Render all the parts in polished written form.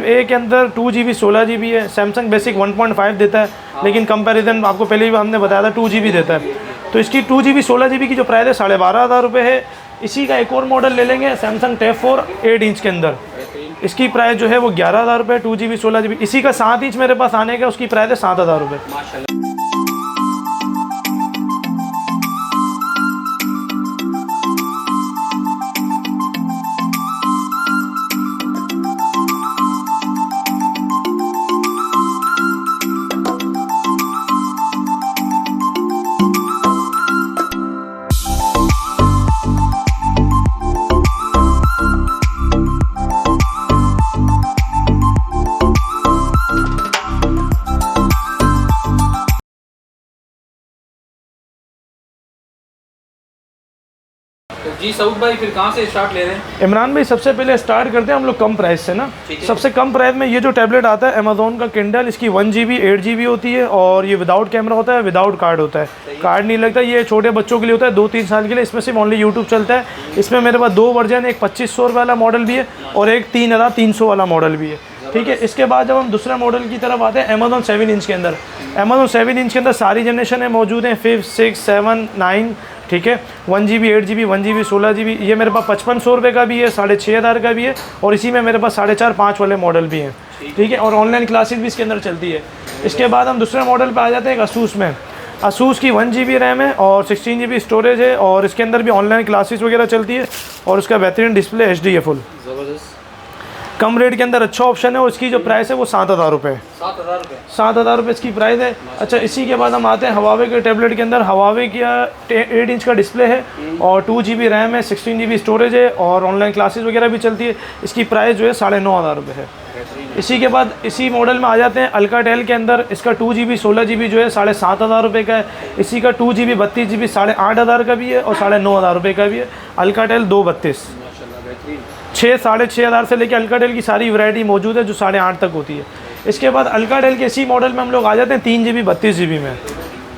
ए के अंदर 2GB 16GB है। सैमसंग बेसिक 1.5 देता है, लेकिन कंपैरिजन आपको पहले भी हमने बताया था 2GB देता है। तो इसकी 2GB 16GB की जो प्राइस है 12,500 रुपये है। इसी का एक और मॉडल ले लेंगे सैमसंग टैब 4 8 इंच के अंदर, इसकी प्राइस जो है वो 11,000 रुपये 2GB 16GB। इसी का 7 इंच मेरे पास आने का, उसकी प्राइस है 7,000 रुपये। तो जी सऊद भाई फिर कहाँ से स्टार्ट ले रहे हैं? इमरान भाई सबसे पहले स्टार्ट करते हैं हम लोग कम प्राइस से ना। सबसे कम प्राइस में ये जो टैबलेट आता है अमेज़ॉन का किंडल, इसकी 1GB 8GB होती है और ये विदाउट कैमरा होता है, विदाउट कार्ड होता है, कार्ड नहीं लगता। ये छोटे बच्चों के लिए होता है 2-3 साल के लिए। इसमें सिर्फ ओनली यूट्यूब चलता है। इसमें मेरे पास 2 वर्जन, एक 2500 रुपये वाला मॉडल भी है और एक 3,300 वाला मॉडल भी है। ठीक है, इसके बाद जब हम दूसरा मॉडल की तरफ आते हैं अमेज़ॉन 7 इंच के अंदर, अमेज़ॉन 7 इंच के अंदर सारी जनरेशन है मौजूद हैं, 5, 6, 7, 9। ठीक है, 1GB 8GB 1GB 16GB। ये मेरे पास 5500 रुपये का भी है, 6,500 का भी है और इसी में मेरे पास 4,500-5 वाले मॉडल भी हैं। ठीक है, और ऑनलाइन क्लासेस भी इसके अंदर चलती है। इसके बाद हम दूसरे मॉडल पे आ जाते हैं एक असूस में। असूस की 1GB रैम है और 16GB स्टोरेज है और इसके अंदर भी ऑनलाइन क्लासेस वगैरह चलती है और उसका बेहतरीन डिस्प्ले HD है, फुल ज़बरदस्त, कम रेट के अंदर अच्छा ऑप्शन है और इसकी जो प्राइस है वो 7,000 रुपये। 7,000 रुपये इसकी प्राइस है। अच्छा, इसी के बाद हम आते हैं हवावे के टैबलेट के अंदर। हवावे का 8 इंच का डिस्प्ले है और 2GB रैम है, 16GB स्टोरेज है और ऑनलाइन क्लासेस वगैरह भी चलती है। इसकी प्राइस जो है 9,500 रुपये है। इसी के बाद इसी मॉडल में आ जाते हैं अल्काटेल के अंदर। इसका 2GB 16GB जो है 7,500 रुपये का है। इसी का 2GB 32GB 8,500 का भी है और 9,500 रुपये का भी है। अल्काटेल 232 6,500 से लेकर अल्काटेल की सारी वैरायटी मौजूद है जो 8,500 तक होती है। इसके बाद अल्काटेल के इसी मॉडल में हम लोग आ जाते हैं 3GB 32GB में।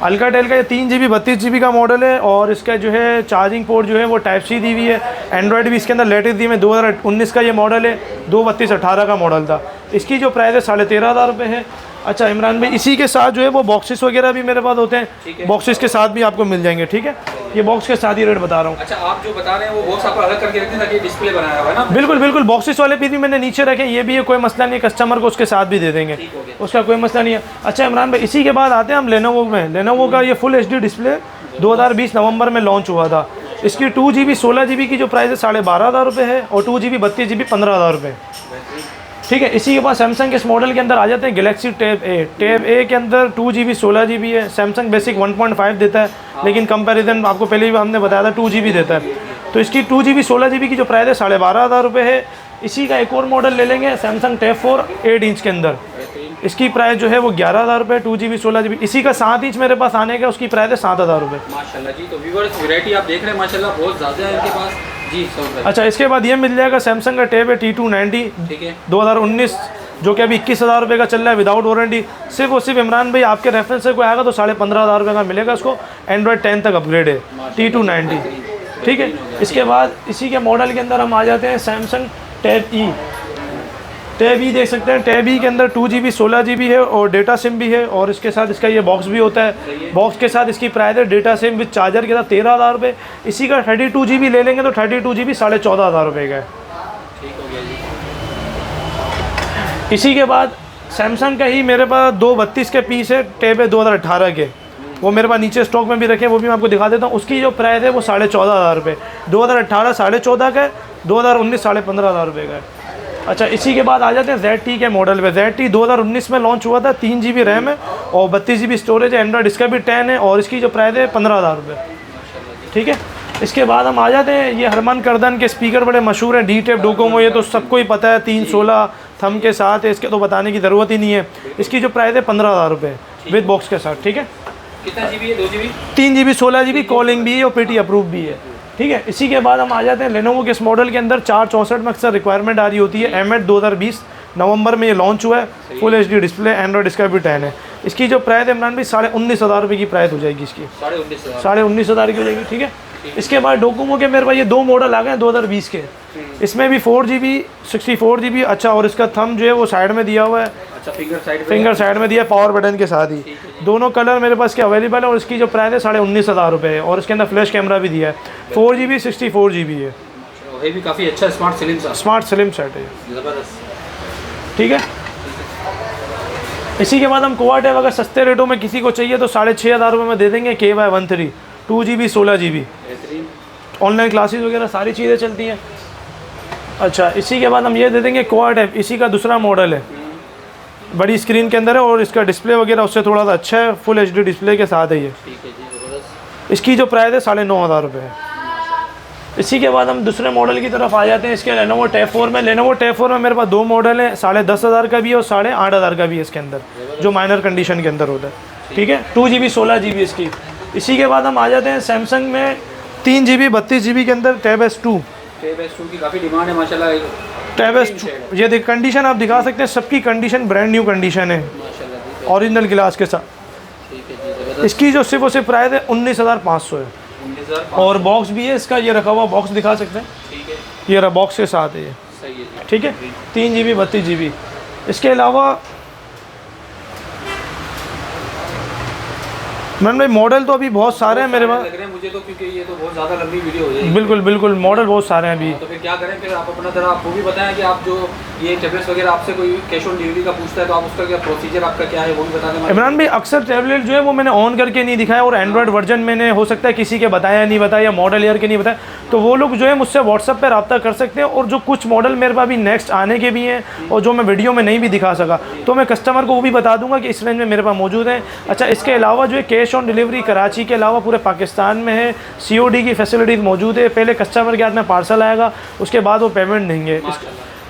अल्काटेल का ये 3GB 32GB का मॉडल है और इसका जो है चार्जिंग पोर्ट जो है वो टाइप C दी हुई है। एंड्रॉयड भी इसके अंदर लेटेस्ट दी है। 2019 का ये मॉडल है, 23218 का मॉडल था। इसकी जो प्राइस है 13,500 रुपये है। अच्छा इमरान भाई, इसी के साथ जो है वो बॉक्सेस वगैरह भी मेरे पास होते हैं, बॉक्सेस के साथ भी आपको मिल जाएंगे। ठीक है, ये बॉक्स के साथ ही रेट बता रहा हूँ। अच्छा, आप जो बता रहे हैं वो बॉक्स आपको अलग करके रखने ताकि डिस्प्ले बनाया हुआ है ना? बिल्कुल बिल्कुल, बॉक्सेस वाले भी मैंने नीचे रखे, ये भी है, कोई मसला नहीं है। कस्टमर को उसके साथ भी दे देंगे, उसका कोई मसला नहीं है। अच्छा इमरान भाई, इसी के बाद आते हैं हम लेनोवो में। लेनोवो का ये फुल HD डिस्प्ले 2020 नवंबर में लॉन्च हुआ था। इसकी 2GB 16GB की जो प्राइस है 12,500 रुपये है और 2GB 32GB 15,000 रुपये। ठीक है, इसी के बाद सैमसंग के इस मॉडल के अंदर आ जाते हैं गैलेक्सी टैब ए। टैब ए के अंदर 2GB 16GB है। सैमसंग बेसिक 1.5 देता है, लेकिन कंपैरिजन आपको पहले भी हमने बताया था 2GB देता है। तो इसकी 2GB 16GB की जो प्राइस है 12,500 रुपये है। इसी का एक और मॉडल ले लेंगे सैमसंग टैब 4 8 इंच के अंदर, इसकी प्राइस जो है वो 11,000 रुपये 2GB 16GB। इसी का 7 इंच मेरे पास आने का, उसकी प्राइस है 7,000 रुपये। माशाल्लाह जी, तो व्यूअर्स वैरायटी आप देख रहे हैं माशाल्लाह बहुत ज़्यादा है इनके पास जी। अच्छा, इसके बाद ये मिल जाएगा सैमसंग का टैब है T290 2019, जो कि अभी 21,000 रुपये का चल रहा है विदाउट वारंटी। सिर्फ और सिर्फ इमरान भाई आपके रेफरेंस से कोई आएगा तो 15,500 रुपये का मिलेगा उसको। एंड्रॉयड 10 तक अपग्रेड है, T290। ठीक है, इसके बाद इसी के मॉडल के अंदर हम आ जाते हैं सैमसंग टैब ई। टैब ई देख सकते हैं, टैब ई के अंदर 2GB 16GB है और डेटा सिम भी है और इसके साथ इसका ये बॉक्स भी होता है। बॉक्स के साथ इसकी प्राइस है डेटा सिम विद चार्जर के साथ 13,000 रुपये। इसी का 32GB ले लेंगे तो 32GB 14,500 रुपये का है। इसी के बाद सैमसंग का ही मेरे पास 232 के पीस है, टैब है 2018 के, वो मेरे पास नीचे स्टॉक में भी रखे, वो भी मैं आपको दिखा देता हूँ। उसकी जो प्राइस है वो 14,500 रुपये। 2018 14,500 का है, 2019 15,500 रुपये का है। अच्छा, इसी के बाद आ जाते हैं ZT के मॉडल पे। ZT 2019 में लॉन्च हुआ था, 3GB रैम है और 32GB स्टोरेज है। एंड्रॉयड इसका भी 10 है और इसकी जो प्राइस है 15,000 रुपये। ठीक है, इसके बाद हम आ जाते हैं, ये हरमान करदन के स्पीकर बड़े मशहूर हैं, D-Tab डोकोमो, ये तो सबको ही पता है, 316 थम के साथ है, इसके तो बताने की ज़रूरत ही नहीं है। इसकी जो प्राइस है 15,000 रुपये विद बॉक्स के साथ। ठीक है, कितना GB है? 2GB 3GB 16GB कॉलिंग भी है और PT अप्रूव भी है। ठीक है, इसी के बाद हम आ जाते हैं लेनोवो के इस मॉडल के अंदर 464 में अक्सर रिक्वायरमेंट आ रही होती है। M8 2020 नवंबर में ये लॉन्च हुआ है। फुल HD डिस्प्ले, एंड्रॉयड इसका भी 10 है। इसकी जो प्राइस है इमरान भाई 19,500 रुपये की प्राइस हो जाएगी इसकी, 19,500 की हो जाएगी। ठीक है, इसके बाद डोकोमो के मेरे पास ये 2 मॉडल आ गए हैं 2020 के। इसमें भी 4GB 64GB। अच्छा, और इसका थंब जो है वो साइड में दिया हुआ है। अच्छा, फिंगर साइड में दिया पावर बटन के साथ ही। दोनों कलर मेरे पास के अवेलेबल है और इसकी जो प्राइस है 19,500 रुपये है और इसके अंदर फ्लैश कैमरा भी दिया है। 4GB 64GB है। ये भी काफ़ी अच्छा स्मार्ट स्लिम सेट है, ज़बरदस्त। ठीक है। इसी के बाद हम क्वाड टैब अगर सस्ते रेटों में किसी को चाहिए तो 6,500 रुपये में दे देंगे। KY13 2GB 16GB। Online classes वगैरह सारी चीज़ें चलती हैं। अच्छा, इसी के बाद हम ये दे देंगे क्वाड टैब। इसी का दूसरा मॉडल है, बड़ी स्क्रीन के अंदर है और इसका डिस्प्ले वगैरह उससे थोड़ा सा अच्छा है। फुल HD डिस्प्ले के साथ है ये। इसकी जो प्राइस है 9,500 रुपये है। इसी के बाद हम दूसरे मॉडल की तरफ आ जाते हैं। इसके Lenovo Tab 4 में। Lenovo Tab 4 में मेरे पास 2 मॉडल है, 10,500 का भी है और 8,500 का भी है इसके अंदर, जो माइनर कंडीशन के अंदर होता है, ठीक है। 2GB 16GB इसकी। इसी के बाद हम आ जाते हैं सैमसंग में 3GB 32GB के अंदर Tab S2 की काफ़ी डिमांड है माशाल्लाह। Tab S2 ये देख, कंडीशन आप दिखा सकते हैं, सबकी कंडीशन ब्रांड न्यू कंडीशन है, ओरिजिनल गिलास के साथ। इसकी जो सिर्फ और सिर्फ प्राइस है 19,500 है और बॉक्स भी है इसका। ये रखा हुआ बॉक्स दिखा सकते हैं, ठीक है। ये रहा बॉक्स के साथ है ये, सही है, ठीक है। 3GB 32GB। इसके अलावा मैम भाई मॉडल तो अभी बहुत सारे हैं मेरे पास, लग रहे हैं मुझे तो, क्योंकि ये तो बहुत ज़्यादा लंबी वीडियो हो जाएगी। बिल्कुल बिल्कुल, मॉडल बहुत सारे हैं अभी। तो फिर क्या करें, फिर आप अपना ज़रा आपको भी बताएं कि आप जो ये टैबलेट्स वगैरह आपसे कोई कैश ऑन डिलीवरी का पूछता है तो आप उसका क्या प्रोसीजर आपका क्या है वो भी बता दें। इमरान भाई अक्सर टैबलेट जो है वो मैंने ऑन करके नहीं दिखाया और एंड्रॉयड वर्जन मैंने हो सकता है किसी के बताया नहीं बताया, या मॉडल ईयर के नहीं बताया, तो वो लोग जो है मुझसे व्हाट्सअप पर रब्ता कर सकते हैं। और जो कुछ मॉडल मेरे पास अभी नेक्स्ट आने के भी हैं और जो मैं वीडियो में नहीं भी दिखा सका तो मैं कस्टमर को वो भी बता दूंगा कि इस रेंज में मेरे पास मौजूद है। अच्छा, इसके अलावा जो है कैश ऑन डिलीवरी कराची के अलावा पूरे पाकिस्तान में है। COD की फैसिलिटीज़ मौजूद है। पहले कस्टमर के हाथ में पार्सल आएगा, उसके बाद वो पेमेंट देंगे,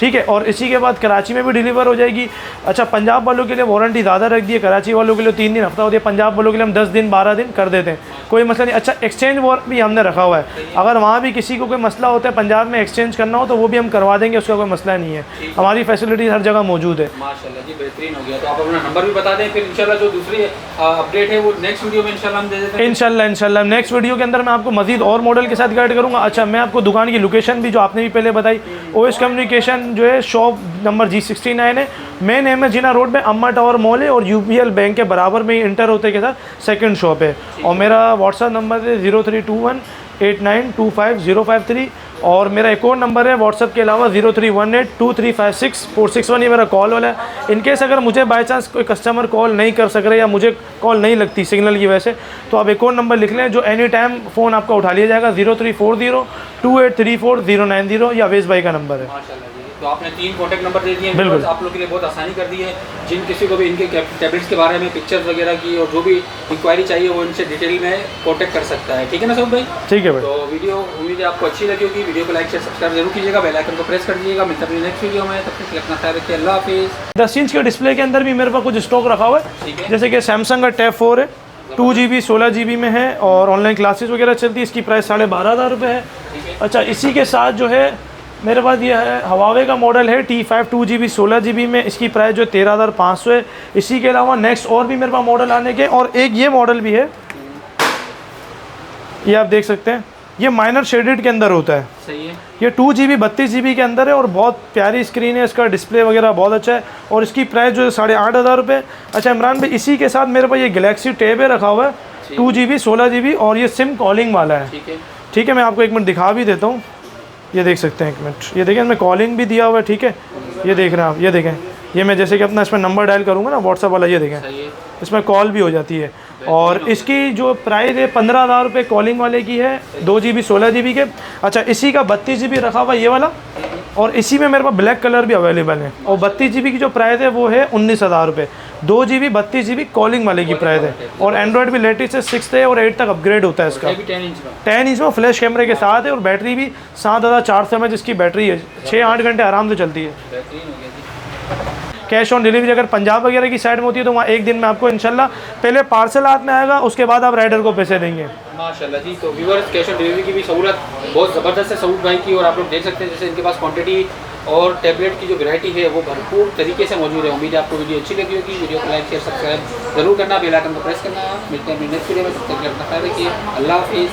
ठीक है। और इसी के बाद कराची में भी डिलीवर हो जाएगी। अच्छा, पंजाब वालों के लिए वारंटी ज़्यादा रख दी है, कराची वालों के लिए 3 दिन हफ्ता होती है, पंजाब वालों के लिए हम 10 दिन 12 दिन कर देते हैं, कोई मसला नहीं। अच्छा, एक्सचेंज वारंटी भी हमने रखा हुआ है, अगर वहाँ भी किसी को कोई मसला होता है पंजाब में एक्सचेंज करना हो तो वो भी हम करवा देंगे, उसका कोई मसला नहीं है। हमारी फैसिलिटी हर जगह मौजूद है। माशाल्लाह जी, बेहतरीन हो गया। तो आप अपना नंबर भी बता दें, फिर इंशाल्लाह जो दूसरी अपडेट है वो नेक्स्ट वीडियो में इंशाल्लाह हम दे देते हैं। इंशाल्लाह नेक्स्ट वीडियो के अंदर मैं आपको मजीद और मॉडल के साथ गाइड करूँगा। अच्छा, मैं आपको दुकान की लोकेशन भी जो आपने भी पहले बताई, OS कम्युनिकेशन जो है शॉप नंबर G69 है, मेन एम जिना रोड में अम्मा टावर मॉल है और UBL बैंक के बराबर में ही इंटर होते के साथ सेकंड शॉप है। और मेरा व्हाट्सअप नंबर है 0321892505 और मेरा एक और नंबर है व्हाट्सअप के अलावा 03182356 ये मेरा कॉल वाला है। इनकेस अगर मुझे बाई चांस कोई कस्टमर कॉल नहीं कर सक रहे या मुझे कॉल नहीं लगती सिग्नल की वजह से, तो आप एक और नंबर लिख लें जो एनी टाइम फ़ोन आपका उठा लिया जाएगा, 0340283409 या अवेश भाई का नंबर है। तो आपने 3 कॉन्टैक्ट नंबर दे दिए हैं, बिल्कुल आप लोग के लिए बहुत आसानी कर दी है। जिन किसी को भी इनके टैबलेट्स के बारे में पिक्चर्स वगैरह की और जो भी इंक्वायरी चाहिए वो इनसे डिटेल में कॉन्टैक्ट कर सकता है, ठीक है ना सब भाई? ठीक है भाई। तो वीडियो उम्मीद है आपको अच्छी लगी होगी। वीडियो को लाइक शेयर सब्सक्राइब जरूर कीजिएगा, बेल आइकन को प्रेस कर दीजिएगा। मिलते हैं नेक्स्ट वीडियो में, तब तक अपना ख्याल रखिए। अल्लाह हाफिज़। 10 इंच के डिस्प्ले के अंदर भी मेरे पास कुछ स्टॉक रखा हुआ है, जैसे कि सैमसंग का Tab 4 है, 2GB 16GB में है और ऑनलाइन क्लासेस वगैरह चलती है। इसकी प्राइस 12,500 रुपये है। अच्छा, इसी के साथ जो है मेरे पास ये है हवावे का मॉडल है T5 2GB 16GB में, इसकी प्राइस जो 13,500 है। इसी के अलावा नेक्स्ट और भी मेरे पास मॉडल आने के, और एक ये मॉडल भी है, ये आप देख सकते हैं, ये माइनर शेडेड के अंदर होता है, सही है। ये 2GB 32GB के अंदर है और बहुत प्यारी स्क्रीन है, इसका डिस्प्ले वगैरह बहुत अच्छा है और इसकी प्राइस जो है 8,500 रुपये। अच्छा इमरान भाई, इसी के साथ मेरे पास ये गैलेक्सी टैब है रखा हुआ है 2GB 16GB और ये सिम कॉलिंग वाला है, ठीक है। मैं आपको एक मिनट दिखा भी देता हूँ, ये देख सकते हैं, एक मिनट, ये देखें इसमें कॉलिंग भी दिया हुआ है, ठीक है। ये देख रहे हैं आप, ये देखें, ये मैं जैसे कि अपना इसमें नंबर डायल करूँगा ना व्हाट्सअप वाला, ये देखें इसमें कॉल भी हो जाती है। और इसकी जो प्राइस है 15,000 रुपये कॉलिंग वाले की है, 2GB 16GB के। अच्छा, इसी का 32GB रखा हुआ ये वाला, और इसी में मेरे पास ब्लैक कलर भी अवेलेबल है और 32GB की जो प्राइस है वो है 19,000 रुपये। 2GB 32GB कॉलिंग वाले की प्राइस है और एंड्रॉयड भी लेटेस्ट है, 6 है और 8 तक अपग्रेड होता है इसका। 10 इंच में फ्लैश कैमरे के साथ है और बैटरी भी 7,400 mAh इसकी बैटरी है, 6-8 घंटे आराम से चलती है। कैश ऑन डिलीवरी अगर पंजाब वगैरह की साइड में होती है तो वहाँ एक दिन में आपको इंशाल्लाह पहले पार्सल हाथ में आएगा, उसके बाद आप राइडर को पैसे देंगे। माशाल्लाह जी। तो व्यूअर्स, कैश ऑन डिलीवरी की भी सहूलत बहुत ज़बरदस्त है सऊद भाई की, और आप लोग देख सकते हैं जैसे इनके पास क्वांटिटी और टैबलेट की जो वैरायटी है वो भरपूर तरीके से मौजूद है। उम्मीद है आपको वीडियो अच्छी लगी होगी। वीडियो को लाइक शेयर सब्सक्राइब जरूर करना, बेल आइकन को प्रेस करना। मिलते हैं नेक्स्ट वीडियो में, तब तक अपना ख्याल रखिए। अल्लाह हाफिज़।